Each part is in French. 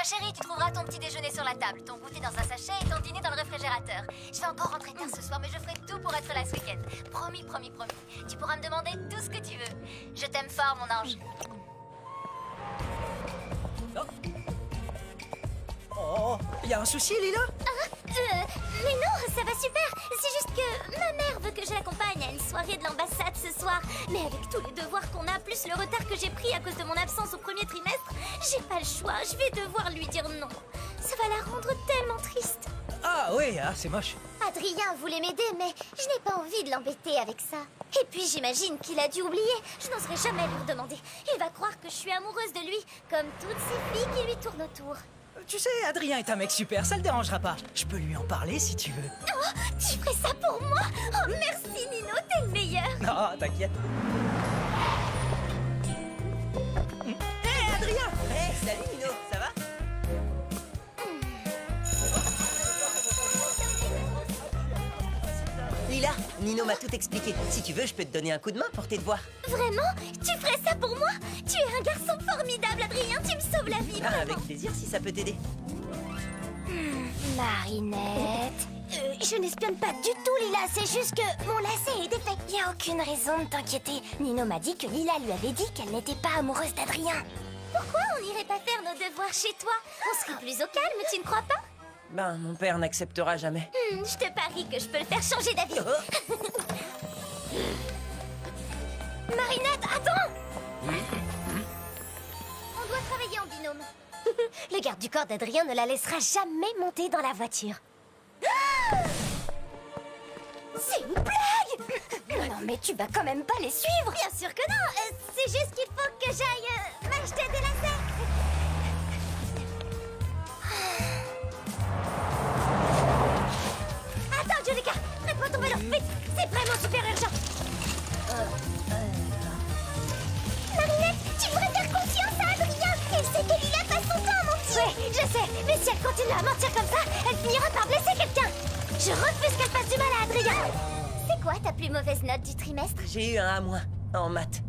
chérie, tu trouveras ton petit déjeuner sur la table, ton goûter dans un sachet et ton dîner dans le réfrigérateur. Je vais encore rentrer tard ce soir, mais je ferai tout pour être là ce week-end. Promis, promis, promis. Tu pourras me demander tout ce que tu veux. Je t'aime fort, mon ange. Oh, y a un souci, Lila? Mais non, ça va super. C'est juste que ma mère veut que je l'accompagne à une soirée de l'ambassade ce soir. Mais avec tous les devoirs qu'on a, plus le retard que j'ai pris à cause de mon absence au premier trimestre, j'ai pas le choix. Je vais devoir lui dire non. Ça va la rendre tellement triste. Ah oui, c'est moche. Adrien voulait m'aider, mais je n'ai pas envie de l'embêter avec ça. Et puis j'imagine qu'il a dû oublier. Je n'oserais jamais lui redemander. Il va croire que je suis amoureuse de lui, comme toutes ces filles qui lui tournent autour. Tu sais, Adrien est un mec super, ça le dérangera pas. Je peux lui en parler si tu veux. Oh, tu ferais ça pour moi? Oh, merci Nino, t'es le meilleur. Non, t'inquiète. Hé, Adrien! Hey, salut Nino, ça va? Lila, Nino m'a tout expliqué. Si tu veux, je peux te donner un coup de main pour tes devoirs. Vraiment? Tu ferais ça pour moi? Tu es un garçon formidable, Adrien. Tu me sauves la vie, Ah, vraiment. avec plaisir si ça peut t'aider. Marinette... je n'espionne pas du tout, Lila. C'est juste que mon lacet est défait. Il n'y a aucune raison de t'inquiéter. Nino m'a dit que Lila lui avait dit qu'elle n'était pas amoureuse d'Adrien. Pourquoi on n'irait pas faire nos devoirs chez toi? On serait plus au calme, tu ne crois pas? Ben, mon père n'acceptera jamais. Je te parie que je peux le faire changer d'avis. Marinette, attends! On doit travailler en binôme. Le garde du corps d'Adrien ne la laissera jamais monter dans la voiture. C'est une blague! Non, mais tu vas quand même pas les suivre! Bien sûr que non! C'est juste qu'il faut que j'aille m'acheter des lasers! Attends, Julika! Prête-moi ton vélo! Vite! C'est vraiment super urgent! Marinette, tu devrais faire confiance à Adrien! Il sait que Lila passe son temps à mentir! Ouais, je sais! Mais si elle continue à mentir comme ça, elle finira par blesser quelqu'un! Je refuse qu'elle fasse du mal à Adrien! C'est quoi ta plus mauvaise note du trimestre? J'ai eu un A- en maths.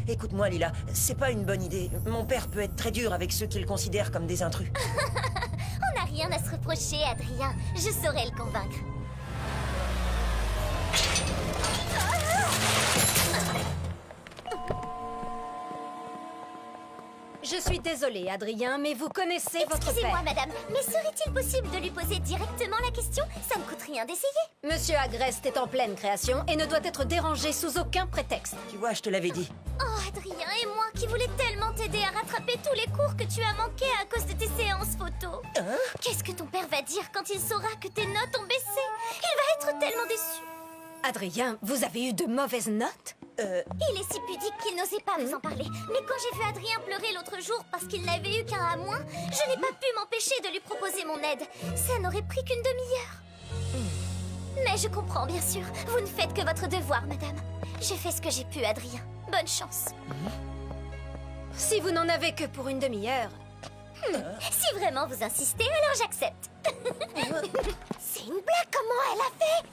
Écoute-moi, Lila, c'est pas une bonne idée. Mon père peut être très dur avec ceux qu'il considère comme des intrus. On n'a rien à se reprocher, Adrien. Je saurai le convaincre. Je suis désolée, Adrien, mais vous connaissez votre Excusez-moi, père. madame, mais serait-il possible de lui poser directement la question? Ça ne coûte rien d'essayer. Monsieur Agreste est en pleine création et ne doit être dérangé sous aucun prétexte. Tu vois, je te l'avais dit. Oh, Adrien et moi qui voulais tellement t'aider à rattraper tous les cours que tu as manqués à cause de tes séances photo. Qu'est-ce que ton père va dire quand il saura que tes notes ont baissé? Il va être tellement déçu. Adrien, vous avez eu de mauvaises notes? Il est si pudique qu'il n'osait pas vous en parler. Mais quand j'ai vu Adrien pleurer l'autre jour parce qu'il n'avait eu qu'un A-, je n'ai pas pu m'empêcher de lui proposer mon aide. Ça n'aurait pris qu'une demi-heure. Mais je comprends, bien sûr. Vous ne faites que votre devoir, madame. J'ai fait ce que j'ai pu, Adrien. Bonne chance. Si vous n'en avez que pour une demi-heure. Si vraiment vous insistez, alors j'accepte. C'est une blague, comment elle a fait?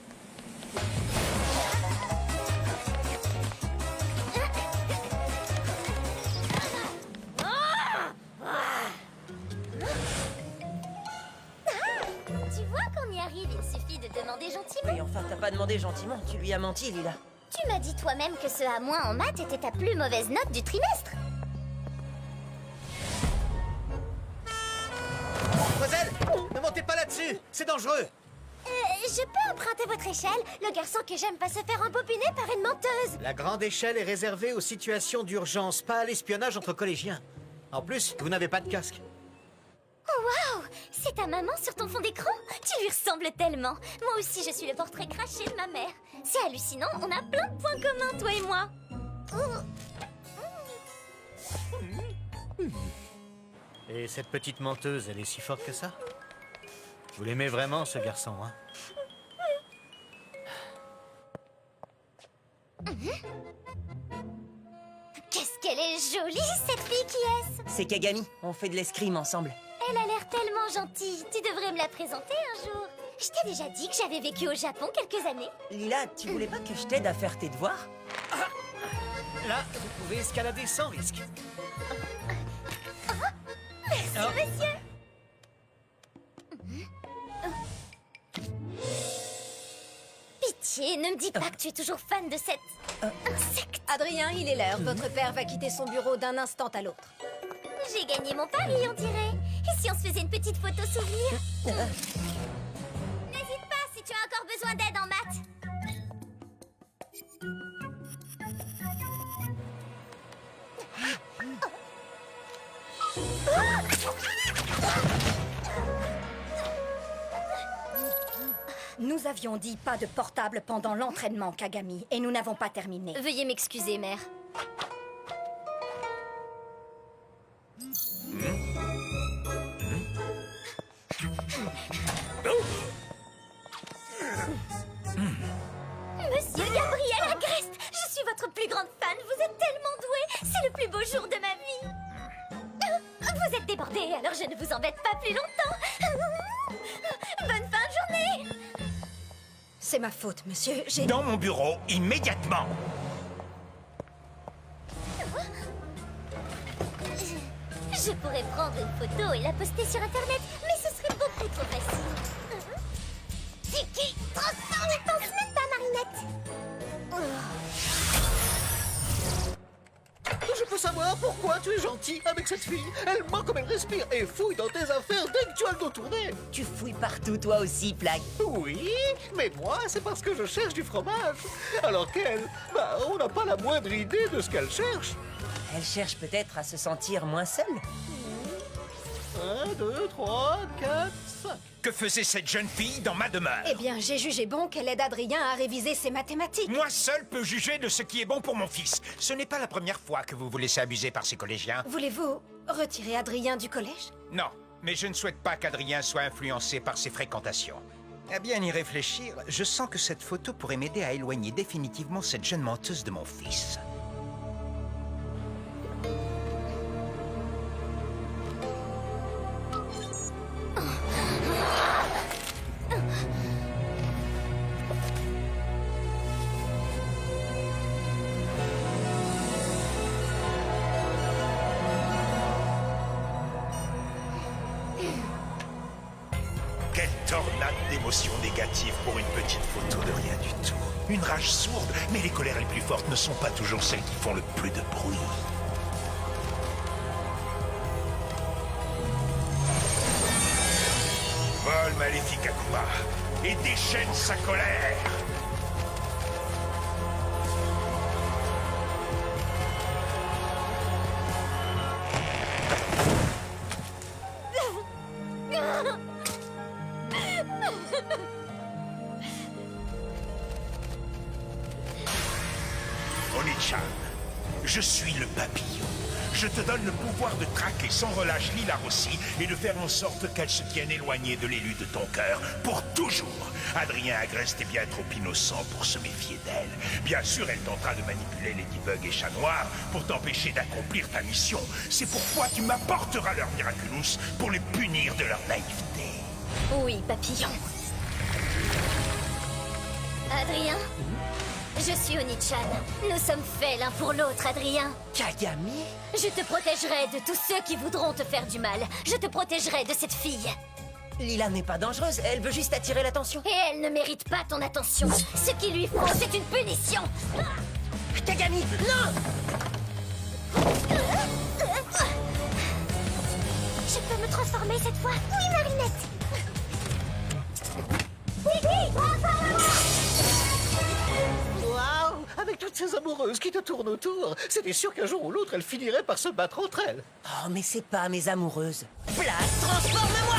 Tu vois qu'on y arrive, il suffit de demander gentiment. Oui, enfin, t'as pas demandé gentiment. Tu lui as menti, Lila. Tu m'as dit toi-même que ce A- en maths était ta plus mauvaise note du trimestre. Mademoiselle, ne montez pas là-dessus, c'est dangereux. Je peux emprunter votre échelle? Le garçon que j'aime va se faire embobiner par une menteuse. La grande échelle est réservée aux situations d'urgence, pas à l'espionnage entre collégiens. En plus, vous n'avez pas de casque. Oh waouh! C'est ta maman sur ton fond d'écran? Tu lui ressembles tellement. Moi aussi, je suis le portrait craché de ma mère. C'est hallucinant, on a plein de points communs, toi et moi. Et cette petite menteuse, elle est si forte que ça? Vous l'aimez vraiment, ce garçon, hein? Qu'est-ce qu'elle est jolie, cette fille qui est-ce? C'est Kagami, on fait de l'escrime ensemble. Elle a l'air tellement gentille. Tu devrais me la présenter un jour. Je t'ai déjà dit que j'avais vécu au Japon quelques années. Lila, tu voulais pas que je t'aide à faire tes devoirs? Là, vous pouvez escalader sans risque. Merci, monsieur. pitié, ne me dis pas que tu es toujours fan de cet insecte. Adrien, il est l'heure. Votre père va quitter son bureau d'un instant à l'autre. J'ai gagné mon pari, on dirait. Et si on se faisait une petite photo souvenir? N'hésite pas si tu as encore besoin d'aide en maths. Nous avions dit pas de portable pendant l'entraînement, Kagami, et nous n'avons pas terminé. Veuillez m'excuser, mère. Monsieur Gabriel Agreste, je suis votre plus grande fan. Vous êtes tellement doué. C'est le plus beau jour de ma vie. Vous êtes débordé, alors je ne vous embête pas plus longtemps. Bonne fin de journée. C'est ma faute, monsieur. J'ai... Dans mon bureau, immédiatement. Je pourrais prendre une photo et la poster sur Internet, mais ce serait beaucoup trop facile. Tiki, transforme, ne pense même pas, Marinette. Je peux savoir pourquoi tu es gentil avec cette fille. Elle ment comme elle respire et fouille dans tes affaires dès que tu as le dos tourné. Tu fouilles partout, toi aussi, Plague. Oui, mais moi, c'est parce que je cherche du fromage. Alors qu'elle, on n'a pas la moindre idée de ce qu'elle cherche. Elle cherche peut-être à se sentir moins seule. 1, 2, 3, 4, 5. Que faisait cette jeune fille dans ma demeure? Eh bien, j'ai jugé bon qu'elle aide Adrien à réviser ses mathématiques. Moi seul peux juger de ce qui est bon pour mon fils. Ce n'est pas la première fois que vous vous laissez abuser par ces collégiens. Voulez-vous retirer Adrien du collège? Non, mais je ne souhaite pas qu'Adrien soit influencé par ses fréquentations. À bien y réfléchir, je sens que cette photo pourrait m'aider à éloigner définitivement cette jeune menteuse de mon fils. Quelle tornade d'émotions négatives pour une petite photo de rien du tout. Une rage sourde, mais les colères les plus fortes ne sont pas toujours celles qui font le plus de bruit. Vole maléfique Akuma et déchaîne sa colère. Oni-chan, je suis le papillon. Je te donne le pouvoir de traquer sans relâche Lila Rossi et de faire en sorte qu'elle se tienne éloignée de l'élu de ton cœur pour toujours. Adrien Agreste est bien trop innocent pour se méfier d'elle. Bien sûr, elle tentera de manipuler Ladybug et Chat Noir pour t'empêcher d'accomplir ta mission. C'est pourquoi tu m'apporteras leur Miraculous pour les punir de leur naïveté. Oui, papillon. Adrien, je suis Oni-chan. Nous sommes faits l'un pour l'autre, Adrien. Kagami? Je te protégerai de tous ceux qui voudront te faire du mal. Je te protégerai de cette fille. Lila n'est pas dangereuse, elle veut juste attirer l'attention. Et elle ne mérite pas ton attention. Ce qu'il lui faut, c'est une punition. Kagami, non! Je peux me transformer cette fois? Oui, Marinette. Waouh! Avec toutes ces amoureuses qui te tournent autour, c'était sûr qu'un jour ou l'autre, elles finiraient par se battre entre elles. Oh, mais c'est pas mes amoureuses. Plague, transforme-moi!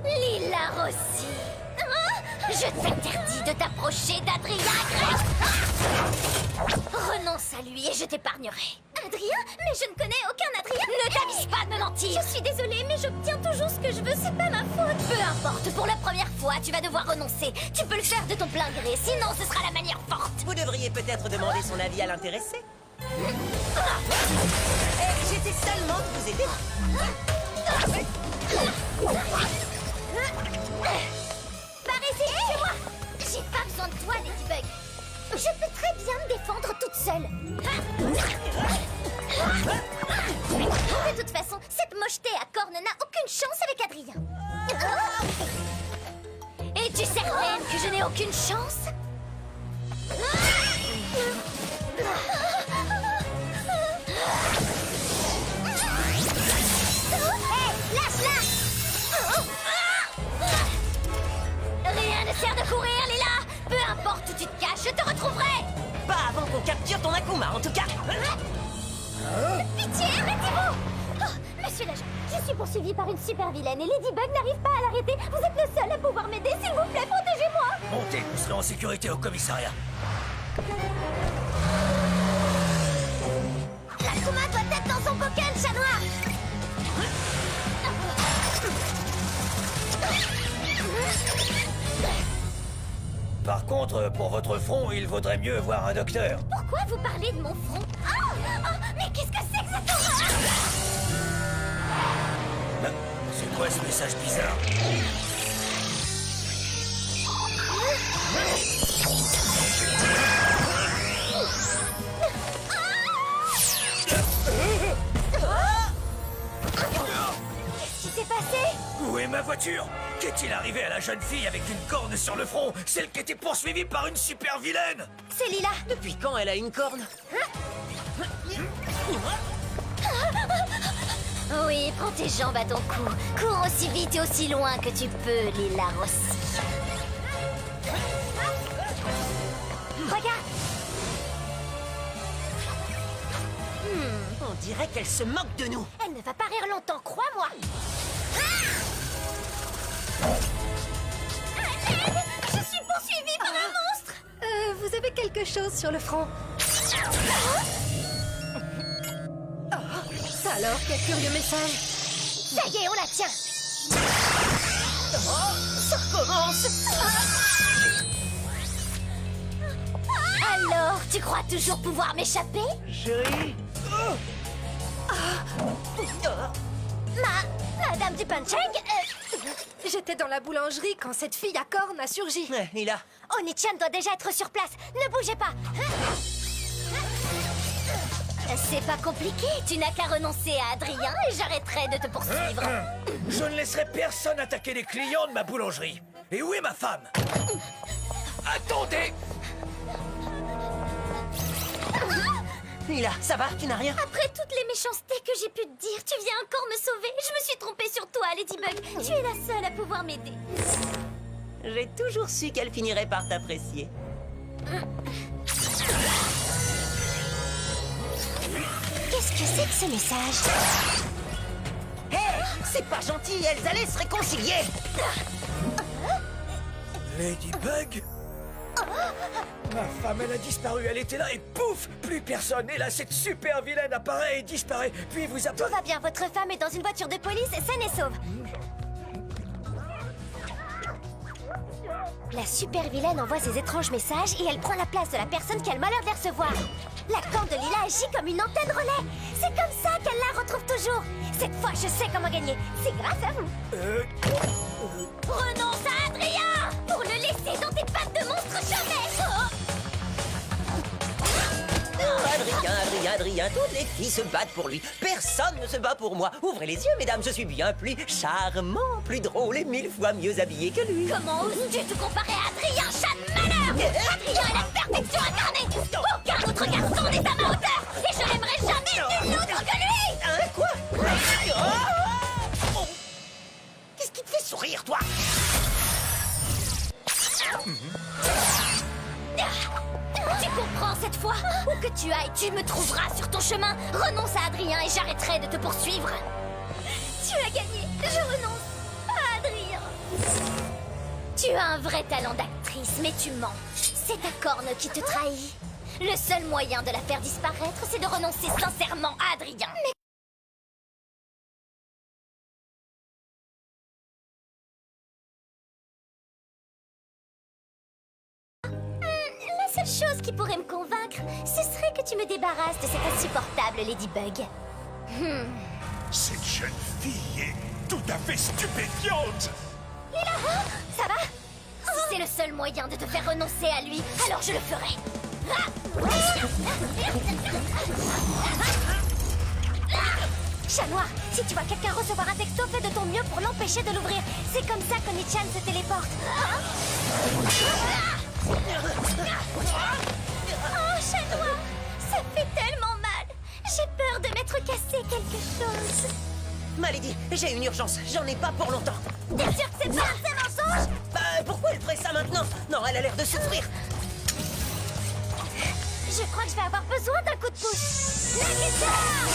Lila Rossi. Je t'interdis de t'approcher d'Adrien Agreste. Renonce à lui et je t'épargnerai. Adrien? Mais je ne connais aucun Adrien! Ne t'avise pas de me mentir! Je suis désolée, mais j'obtiens toujours ce que je veux, c'est pas ma faute! Peu importe, pour la première fois, tu vas devoir renoncer. Tu peux le faire de ton plein gré, sinon ce sera la manière forte! Vous devriez peut-être demander son avis à l'intéressé. J'étais seulement de vous aider. Par ici, chez moi! J'ai pas besoin de toi, Ladybug! Je peux très bien me défendre toute seule! De toute façon, cette mocheté à cornes n'a aucune chance avec Adrien! Et tu sais même que je n'ai aucune chance? Hé, lâche-la! Rien ne sert de courir, Lila! Peu importe où tu te caches, je te retrouverai! Pas avant qu'on capture ton Akuma, en tout cas. Pitié, arrêtez-vous! Oh, monsieur l'agent, je suis poursuivie par une super vilaine et Ladybug n'arrive pas à l'arrêter. Vous êtes le seul à pouvoir m'aider, s'il vous plaît, protégez-moi! Montez, vous serez en sécurité au commissariat. L'Akuma doit être dans son bocal, chat noir! Par contre, pour votre front, il vaudrait mieux voir un docteur. Pourquoi vous parlez de mon front? Oh, mais qu'est-ce que c'est que cette horreur? C'est quoi ce message bizarre? Qu'est-ce qui s'est passé? Où est ma voiture? Qu'est-il arrivé à la jeune fille avec une corne sur le front? Celle qui était poursuivie par une super vilaine? C'est Lila. Depuis quand elle a une corne? Oui, prends tes jambes à ton cou. Cours aussi vite et aussi loin que tu peux, Lila Rossi. Regarde. On dirait qu'elle se moque de nous. Elle ne va pas rire longtemps, crois-moi. Je suis poursuivie par un monstre. Vous avez quelque chose sur le front. Ça alors, quel curieux message. Ça y est, on la tient. Ça recommence. Alors, tu crois toujours pouvoir m'échapper? Chérie, Madame du Punching, J'étais dans la boulangerie quand cette fille à cornes a surgi. Lila, Oni-chan doit déjà être sur place. Ne bougez pas. C'est pas compliqué. Tu n'as qu'à renoncer à Adrien et j'arrêterai de te poursuivre. Je ne laisserai personne attaquer les clients de ma boulangerie. Et où est ma femme? Attendez! Lila, ça va? Tu n'as rien? Après toutes les méchancetés que j'ai pu te dire, tu viens encore me sauver. Je me suis trompée sur toi, Ladybug. Tu es la seule à pouvoir m'aider. J'ai toujours su qu'elle finirait par t'apprécier. Qu'est-ce que c'est que ce message? Hé, c'est pas gentil, elles allaient se réconcilier. Ladybug? Ma femme, elle a disparu, elle était là et pouf! Plus personne. Et là, cette super vilaine apparaît et disparaît. Puis vous Tout apparaît. va bien, votre femme est dans une voiture de police, saine et sauve. La super vilaine envoie ses étranges messages et elle prend la place de la personne qui a le malheur de les recevoir. La corne de Lila agit comme une antenne relais. C'est comme ça qu'elle la retrouve toujours. Cette fois, je sais comment gagner. C'est grâce à vous. Renonce à Adrien pour le laisser dans tes pattes de monstre jamais. Adrien, toutes les filles se battent pour lui. Personne ne se bat pour moi. Ouvrez les yeux, mesdames, je suis bien plus charmant, plus drôle et 1000 fois mieux habillé que lui. Comment oses-tu te comparer à Adrien, chat de malheur? Adrien est la perfection incarnée. Aucun autre garçon n'est à ma hauteur. Et je n'aimerais jamais nul autre que lui. Hein, quoi? Qu'est-ce qui te fait sourire, toi? Tu comprends cette fois? Où que tu ailles, tu me trouveras sur ton chemin. Renonce à Adrien et j'arrêterai de te poursuivre. Tu as gagné. Je renonce à Adrien. Tu as un vrai talent d'actrice, mais tu mens. C'est ta corne qui te trahit. Le seul moyen de la faire disparaître, c'est de renoncer sincèrement à Adrien. Mais la seule chose qui pourrait me convaincre, ce serait que tu me débarrasses de cette insupportable Ladybug. Cette jeune fille est tout à fait stupéfiante. Ça va? Si c'est le seul moyen de te faire renoncer à lui, alors je le ferai. Chat noir, si tu vois quelqu'un recevoir un texto, fais de ton mieux pour l'empêcher de l'ouvrir. C'est comme ça que Nichan se téléporte. Oh, chat noir, ça fait tellement mal. J'ai peur de m'être cassé quelque chose. Malady, j'ai une urgence. J'en ai pas pour longtemps. T'es sûr que c'est pas un mensonge? Bah, pourquoi elle ferait ça maintenant? Non, elle a l'air de souffrir. Je crois que je vais avoir besoin d'un coup de pouce. La guitare!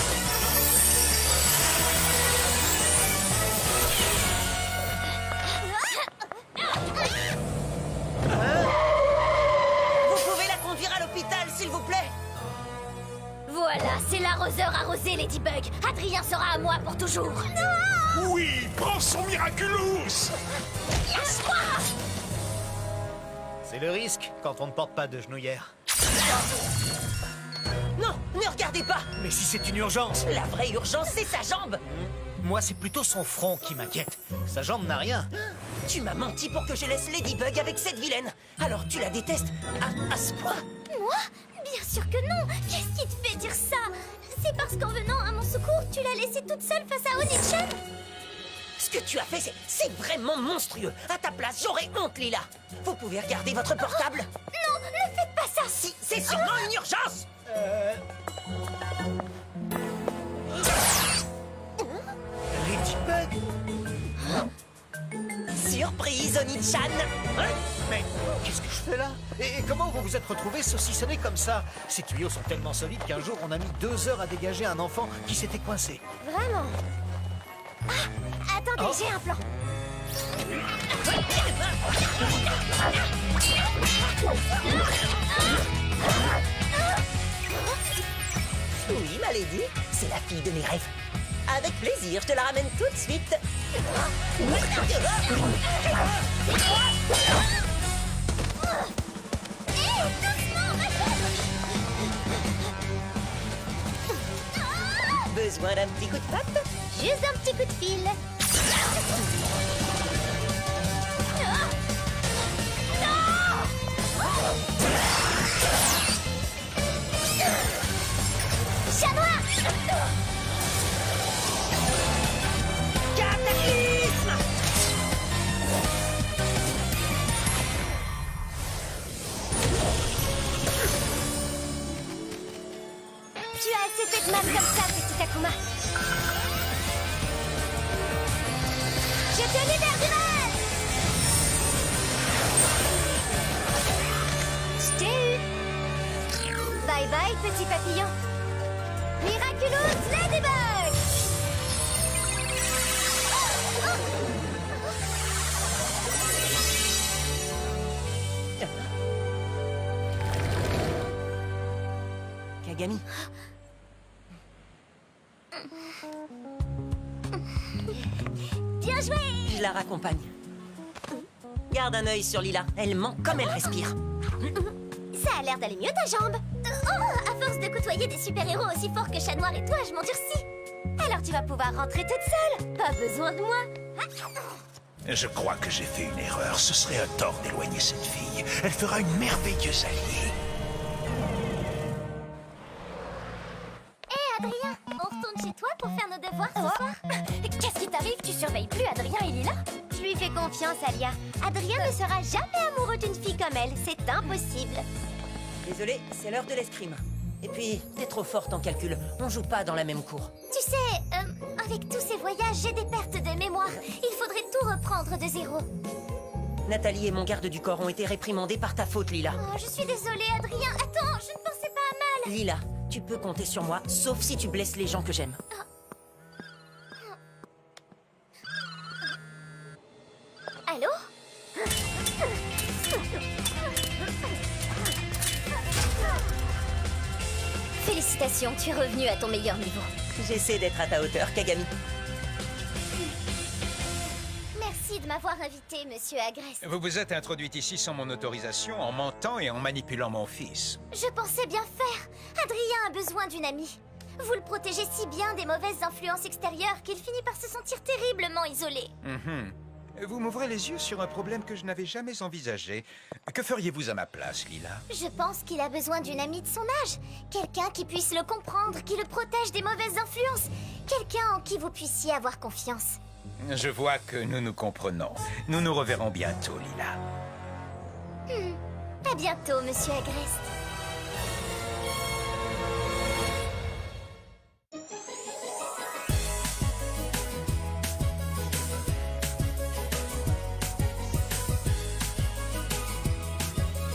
Vous pouvez la conduire à l'hôpital, s'il vous plaît? Voilà, c'est l'arroseur arrosé, Ladybug. Adrien sera à moi pour toujours. Non! Oui, prends son Miraculous. C'est le risque quand on ne porte pas de genouillère. Non, ne regardez pas. Mais si c'est une urgence, La vraie urgence, c'est sa jambe. moi c'est plutôt son front qui m'inquiète. Sa jambe n'a rien. Tu m'as menti pour que je laisse Ladybug avec cette vilaine. Alors tu la détestes à ce point? Moi? Bien sûr que non. Qu'est-ce qui te fait dire ça? C'est parce qu'en venant à mon secours, tu l'as laissée toute seule face à Onichan? Ce que tu as fait, c'est vraiment monstrueux. À ta place, j'aurais honte, Lila. Vous pouvez regarder votre portable? Non, ne faites pas ça. Si, c'est sûrement une urgence. Ladybug? Surprise, Oni-chan. Hein? Mais qu'est-ce que je fais là? Et comment vous vous êtes retrouvés saucissonnés comme ça? Ces tuyaux sont tellement solides qu'un jour on a mis 2 heures à dégager un enfant qui s'était coincé. Vraiment? Ah, attendez, Oh. j'ai un plan. Oui, ma lady, c'est la fille de mes rêves. Avec plaisir, je te la ramène tout de suite. Besoin d'un petit coup de patte? Juste un petit coup de fil. Chat noir! Cataclysme! Tu as assez fait de mal comme ça, petit Akuma. Je te libère du mal! Je t'ai eu! Bye bye, petit papillon. Miraculous Ladybug! Kagami, Bien joué! je la raccompagne. Garde un œil sur Lila, elle ment comme elle respire. Ça a l'air d'aller mieux ta jambe. Oh, à force de côtoyer des super-héros aussi forts que Chat Noir et toi, je m'endurcis. Alors tu vas pouvoir rentrer toute seule. Pas besoin de moi. Je crois que j'ai fait une erreur. Ce serait un tort d'éloigner cette fille. Elle fera une merveilleuse alliée. Hé Adrien, on retourne chez toi pour faire nos devoirs ce soir? Qu'est-ce qui t'arrive? Tu surveilles plus Adrien et Lila? Je lui fais confiance, Alia. Adrien ne sera jamais amoureux d'une fille comme elle. C'est impossible. Désolé, c'est l'heure de l'escrime. Et puis, t'es trop forte en calcul. On joue pas dans la même cour. Tu sais, avec tous ces voyages, j'ai des pertes de mémoire. Il faudrait tout reprendre de zéro. Nathalie et mon garde du corps ont été réprimandés par ta faute, Lila. Oh, je suis désolée, Adrien. Attends, je ne pensais pas à mal. Lila, tu peux compter sur moi, sauf si tu blesses les gens que j'aime. Allô? Félicitations, tu es revenu à ton meilleur niveau. J'essaie d'être à ta hauteur, Kagami. Merci de m'avoir invité, monsieur Agreste. Vous vous êtes introduite ici sans mon autorisation, en mentant et en manipulant mon fils. Je pensais bien faire. Adrien a besoin d'une amie. Vous le protégez si bien des mauvaises influences extérieures qu'il finit par se sentir terriblement isolé. Vous m'ouvrez les yeux sur un problème que je n'avais jamais envisagé. Que feriez-vous à ma place, Lila? Je pense qu'il a besoin d'une amie de son âge. Quelqu'un qui puisse le comprendre, qui le protège des mauvaises influences. Quelqu'un en qui vous puissiez avoir confiance. Je vois que nous nous comprenons. Nous nous reverrons bientôt, Lila. À bientôt, monsieur Agreste.